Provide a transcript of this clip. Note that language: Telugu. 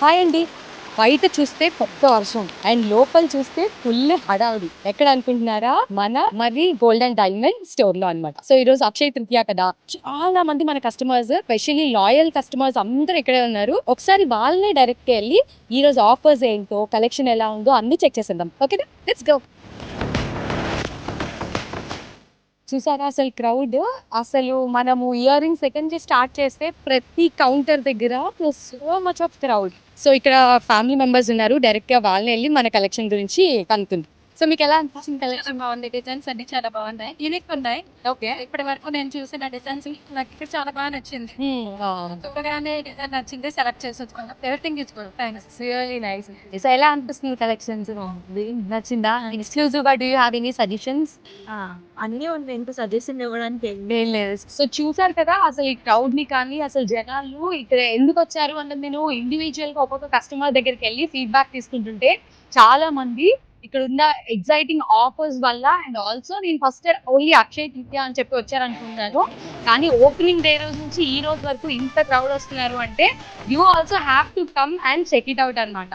హాయ్ అండి. బయట చూస్తే పెద్ద వర్షం అండ్ లోపల చూస్తే ఫుల్ హడావుడి. ఎక్కడ అనుకుంటున్నారా? మరి గోల్డ్ అండ్ డైమండ్ స్టోర్‌లో అన్నమాట. సో ఈరోజు అక్షయ తృతీయ కదా! చాలా మంది మన కస్టమర్స్ స్పెషల్లీ లాయల్ కస్టమర్స్ అందరూ ఇక్కడే ఉన్నారు. ఒకసారి వాళ్ళనే డైరెక్ట్‌గా ఎళ్లి ఈరోజు ఆఫర్స్ ఏంటో, కలెక్షన్ ఎలా ఉందో అన్నీ చెక్ చేసేద్దాం. ఓకేనా? Let's go. చూసారా అసలు క్రౌడ్? అసలు మనము ఇయర్ రింగ్స్ దగ్గర నుంచి స్టార్ట్ చేస్తే ప్రతి కౌంటర్ దగ్గర so much of crowd. So ఇక్కడ ఫ్యామిలీ మెంబర్స్ ఉన్నారు. డైరెక్ట్‌గా వాళ్ళనే ఎళ్లి మన కలెక్షన్ గురించి కనుక్కుందాం. సో మీకెలా అనిపించింది చాలా కలెక్షన్? బాగుంది. డిజైన్స్ అన్ని చాలా బాగున్నాయి. యూనిక్ ఉన్నాయి. ఓకే. ఇప్పటి వరకు నేను చూసిన డిజైన్స్ నాకు ఇక్కడ చాలా బాగా నచ్చింది. ఆ! చూడగానే డిజైన్ నచ్చింది. సెలెక్ట్ చేసేసుకున్నాం. Everything is good. Thanks. Really nice. So ఎలా అనిపిస్తుంది కలెక్షన్స్? నచ్చిందా? ఎక్స్‌క్లూజివ్‌గా do you have any suggestions? ఆ! అన్నీ ఉన్నాయి. ఇంకా సజెషన్ ఇవ్వడానికి ఏం లేదు. సో చూసారు కదా! అసలు ఈ క్రౌడ్‌ని కానీ, అసలు జనాలు ఇక్కడ ఎందుకొచ్చారు అన్నది నేను ఇండివిడ్యుయల్‌గా ఒక్కొక్క కస్టమర్ దగ్గరికెళ్ళి ఫీడ్‌బ్యాక్ తీసుకుంటుంటే, చాలా మంది ఇక్కడున్న ఎక్సైటింగ్ ఆఫర్స్ వల్ల అండ్ ఆల్సో నేను ఫస్ట్ ఓన్లీ అక్షయ తృతీయ అని చెప్పి వచ్చారనుకున్నాను. కానీ ఓపెనింగ్ డే రోజు నుంచి ఈ రోజు వరకు ఇంత క్రౌడ్ వస్తున్నారు అంటే, you also have to come and check it out అన్నమాట.